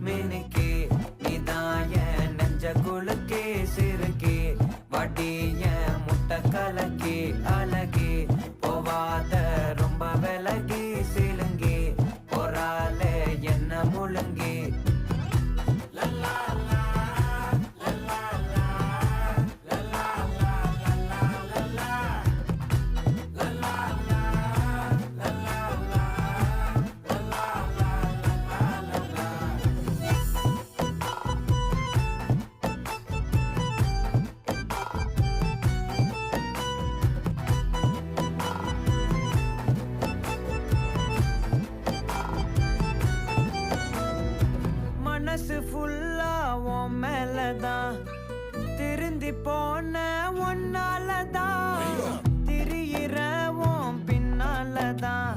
மினுக்கே நீதான் என் நெஞ்ச குலுக்கே சிறுக்கே வடிய முட்டை கலக்கே அழகே போவாத ரொம்ப விலகி சிலுங்கி போறாலே என்ன முழுங்கி மனசு ஃபுல்லா உன் மேலதான் திருந்தி போன ஒன்னாலதான் திரியிற உன் பின்னாலதான்